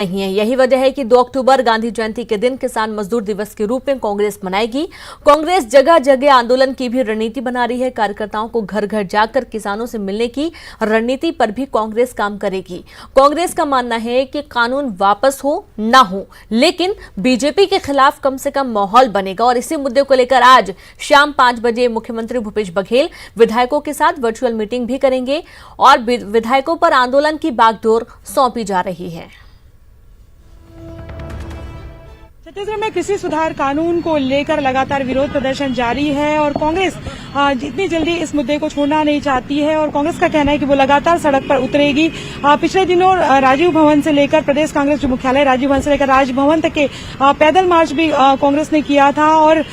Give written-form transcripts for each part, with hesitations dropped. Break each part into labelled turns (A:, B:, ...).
A: नहीं है। यही वजह है कि 2 अक्टूबर गांधी जयंती के दिन किसान मजदूर दिवस के रूप में कांग्रेस मनाएगी। कांग्रेस जगह जगह आंदोलन की भी रणनीति बना रही है। कार्यकर्ताओं को घर घर जाकर किसानों से मिलने की रणनीति पर भी कांग्रेस काम करेगी। कांग्रेस का मानना है कि कानून वापस हो ना हो, लेकिन बीजेपी के खिलाफ कम से कम माहौल बनेगा। और इसी मुद्दे को लेकर आज शाम 5 बजे मुख्यमंत्री भूपेश बघेल विधायकों के साथ वर्चुअल मीटिंग भी करेंगे और विधायकों पर आंदोलन की बागडोर सौंपी जा रही है।
B: छत्तीसगढ़ में कृषि सुधार कानून को लेकर लगातार विरोध प्रदर्शन जारी है और कांग्रेस जितनी जल्दी इस मुद्दे को छोड़ना नहीं चाहती है और कांग्रेस का कहना है कि वो लगातार सड़क पर उतरेगी। पिछले दिनों राजीव भवन से लेकर प्रदेश कांग्रेस जो मुख्यालय राजीव भवन से लेकर राजभवन तक के पैदल मार्च भी कांग्रेस ने किया था। और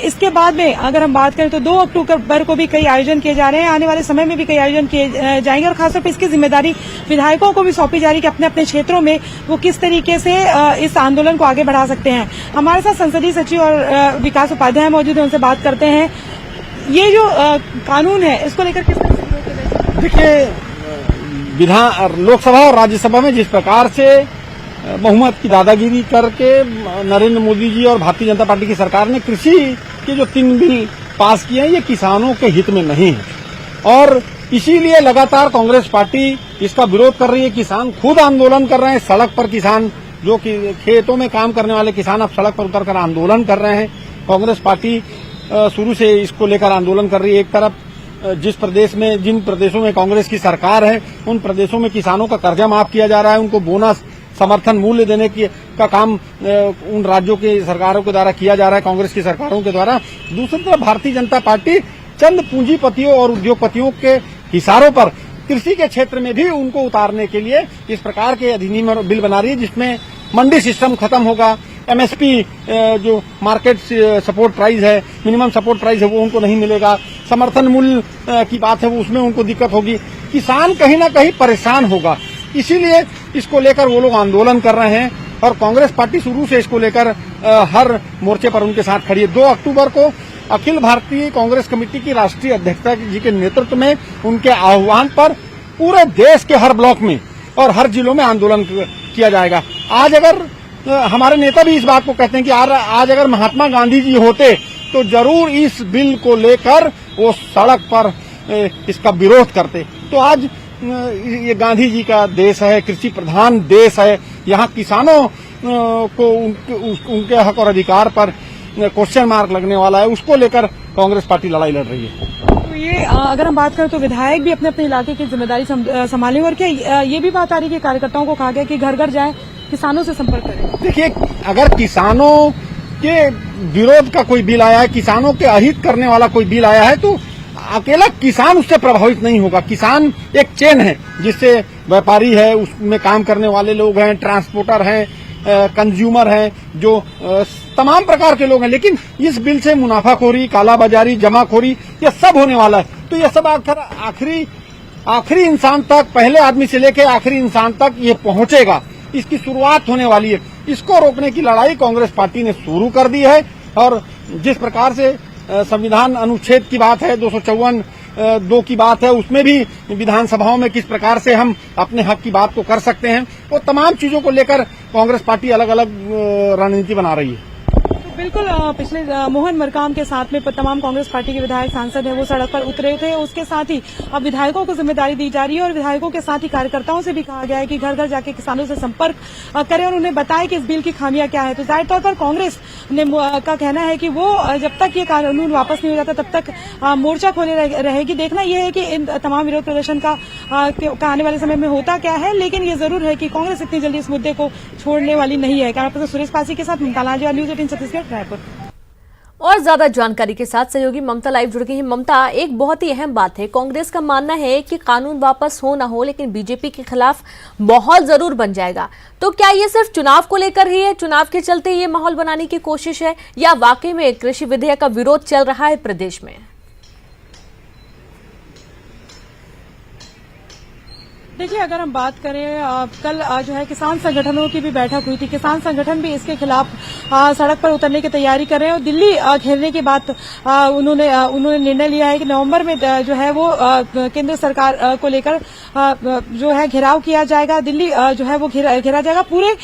B: इसके बाद में अगर हम बात करें तो 2 अक्टूबर को भी कई आयोजन किए जा रहे हैं। आने वाले समय में भी कई आयोजन किए जाएंगे और खासतौर पर इसकी जिम्मेदारी विधायकों को भी सौंपी जा रही है कि अपने अपने क्षेत्रों में वो किस तरीके से इस आंदोलन को आगे बढ़ा सकते हैं। हमारे साथ संसदीय सचिव और विकास उपाध्याय मौजूद हैं, उनसे बात करते हैं। ये जो कानून है इसको लेकर किस तरह से
C: देखिए, लोकसभा और राज्यसभा में जिस प्रकार से बहुमत की दादागिरी करके नरेंद्र मोदी जी और भारतीय जनता पार्टी की सरकार ने कृषि के जो 3 बिल पास किए हैं, ये किसानों के हित में नहीं है और इसीलिए लगातार कांग्रेस पार्टी इसका विरोध कर रही है। किसान खुद आंदोलन कर रहे हैं, सड़क पर किसान जो कि खेतों में काम करने वाले किसान अब सड़क पर उतरकर आंदोलन कर रहे हैं। कांग्रेस पार्टी शुरू से इसको लेकर आंदोलन कर रही है। एक तरफ जिन प्रदेशों में कांग्रेस की सरकार है, उन प्रदेशों में किसानों का कर्जा माफ किया जा रहा है, उनको बोनस समर्थन मूल्य देने का काम उन राज्यों की सरकारों के द्वारा किया जा रहा है, कांग्रेस की सरकारों के द्वारा। दूसरी तरफ भारतीय जनता पार्टी चंद पूंजीपतियों और उद्योगपतियों के इशारों पर कृषि के क्षेत्र में भी उनको उतारने के लिए इस प्रकार के अधिनियम और बिल बना रही है, जिसमें मंडी सिस्टम खत्म होगा, एमएसपी जो मार्केट सपोर्ट प्राइस है, मिनिमम सपोर्ट प्राइस है, वो उनको नहीं मिलेगा, समर्थन मूल्य की बात है वो उसमें उनको दिक्कत होगी, किसान कहीं ना कहीं परेशान होगा। इसीलिए इसको लेकर वो लोग आंदोलन कर रहे हैं और कांग्रेस पार्टी शुरू से इसको लेकर हर मोर्चे पर उनके साथ खड़ी है। 2 अक्टूबर को अखिल भारतीय कांग्रेस कमेटी की राष्ट्रीय अध्यक्षता जी के नेतृत्व में उनके आह्वान पर पूरे देश के हर ब्लॉक में और हर जिलों में आंदोलन किया जाएगा। आज अगर हमारे नेता भी इस बात को कहते हैं कि आज अगर महात्मा गांधी जी होते तो जरूर इस बिल को लेकर वो सड़क पर इसका विरोध करते। तो आज ये गांधी जी का देश है, कृषि प्रधान देश है, यहाँ किसानों को उनके हक और अधिकार पर क्वेश्चन मार्क लगने वाला है, उसको लेकर कांग्रेस पार्टी लड़ाई लड़ रही है।
B: तो ये अगर हम बात करें तो विधायक भी अपने अपने इलाके की जिम्मेदारी संभालेंगे और क्या ये भी बात आ रही है कि कार्यकर्ताओं को कहा गया कि घर घर जाएं, किसानों से संपर्क करें?
C: देखिए, अगर किसानों के विरोध का कोई बिल आया है, किसानों के अहित करने वाला कोई बिल आया है, तो अकेला किसान उससे प्रभावित नहीं होगा। किसान एक चेन है जिससे व्यापारी है, उसमें काम करने वाले लोग हैं, ट्रांसपोर्टर हैं, कंज्यूमर हैं, जो तमाम प्रकार के लोग हैं। लेकिन इस बिल से मुनाफाखोरी, कालाबाजारी, जमाखोरी ये सब होने वाला है। तो ये सब आखिरी इंसान तक, पहले आदमी से लेकर आखिरी इंसान तक ये पहुंचेगा। इसकी शुरुआत होने वाली है। इसको रोकने की लड़ाई कांग्रेस पार्टी ने शुरू कर दी है और जिस प्रकार से संविधान अनुच्छेद की बात है, 254(2) की बात है, उसमें भी विधानसभाओं में किस प्रकार से हम अपने हक की बात को कर सकते हैं, वो तमाम चीजों को लेकर कांग्रेस पार्टी अलग अलग रणनीति बना रही है।
B: बिल्कुल, पिछले मोहन मरकाम के साथ में तमाम कांग्रेस पार्टी के विधायक सांसद हैं वो सड़क पर उतरे थे। उसके साथ ही अब विधायकों को जिम्मेदारी दी जा रही है और विधायकों के साथ ही कार्यकर्ताओं से भी कहा गया है कि घर घर जाके किसानों से संपर्क करें और उन्हें बताएं कि इस बिल की खामियां क्या है। तो जाहिर तौर पर कांग्रेस का कहना है कि वो जब तक ये कानून वापस नहीं हो जाता तब तक मोर्चा खोले रहेगी। देखना यह है कि इन तमाम विरोध प्रदर्शन का आने वाले समय में होता क्या है, लेकिन ये जरूर है कि कांग्रेस इतनी जल्दी इस मुद्दे को छोड़ने वाली नहीं है। कैमरा पर्सन सुरेश पासी के साथ ममता लांजेवाल, न्यूज 18 छत्तीसगढ़, रायपुर।
A: और ज्यादा जानकारी के साथ सहयोगी ममता लाइव जुड़ गई है। ममता, एक बहुत ही अहम बात है, कांग्रेस का मानना है कि कानून वापस हो ना हो लेकिन बीजेपी के खिलाफ माहौल जरूर बन जाएगा। तो क्या ये सिर्फ चुनाव को लेकर ही है, चुनाव के चलते ये माहौल बनाने की कोशिश है, या वाकई में कृषि विधेयक का विरोध चल रहा है प्रदेश में?
B: देखिए, अगर हम बात करें कल जो है किसान संगठनों की भी बैठक हुई थी। किसान संगठन भी इसके खिलाफ सड़क पर उतरने की तैयारी कर रहे हैं और दिल्ली घेरने की बात उन्होंने निर्णय लिया है कि नवंबर में जो है वो केंद्र सरकार को लेकर जो है घेराव किया जाएगा। दिल्ली जो है वो घेरा जाएगा। पूरे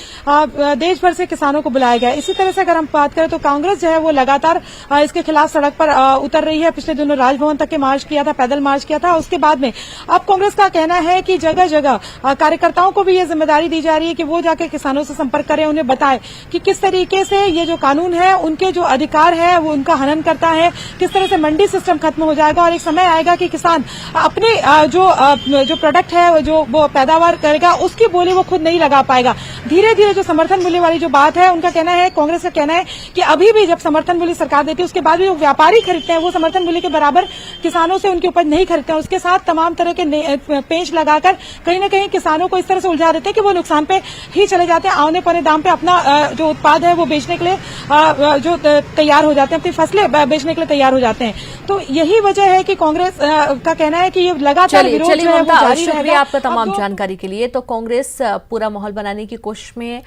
B: देश भर से किसानों को बुलाया गया। इसी तरह से अगर हम बात करें तो कांग्रेस जो है वो लगातार इसके खिलाफ सड़क पर उतर रही है। पिछले दिनों राजभवन तक के मार्च किया था, पैदल मार्च किया था। उसके बाद में अब कांग्रेस का कहना है कि जगह जगह कार्यकर्ताओं को भी ये जिम्मेदारी दी जा रही है कि वो जाकर किसानों से संपर्क करें, उन्हें बताएं कि किस तरीके से ये जो कानून है उनके जो अधिकार है वो उनका हनन करता है, किस तरह से मंडी सिस्टम खत्म हो जाएगा और एक समय आएगा कि किसान अपने जो प्रोडक्ट है जो वो पैदावार करेगा उसकी बोली वो खुद नहीं लगा पाएगा। धीरे धीरे जो समर्थन मूल्य वाली जो बात है, उनका कहना है, कांग्रेस का कहना है कि अभी भी जब समर्थन मूल्य सरकार देती है उसके बाद भी वो व्यापारी खरीदते हैं, वो समर्थन मूल्य के बराबर किसानों से उनकी उपज नहीं खरीदते हैं। उसके साथ तमाम तरह के पेंच लगाकर कहीं न कहीं किसानों को इस तरह से उलझा देते हैं कि वो नुकसान पे ही चले जाते हैं। आने पौने दाम पे अपना जो उत्पाद है वो बेचने के लिए जो तैयार हो जाते हैं, अपनी फसलें बेचने के लिए तैयार हो जाते हैं। तो यही वजह है कि कांग्रेस का कहना है कि ये लगातार विरोध जो है वो जारी रहेगा।
A: आपका तमाम जानकारी के लिए। तो कांग्रेस पूरा माहौल बनाने की कोशिश में है।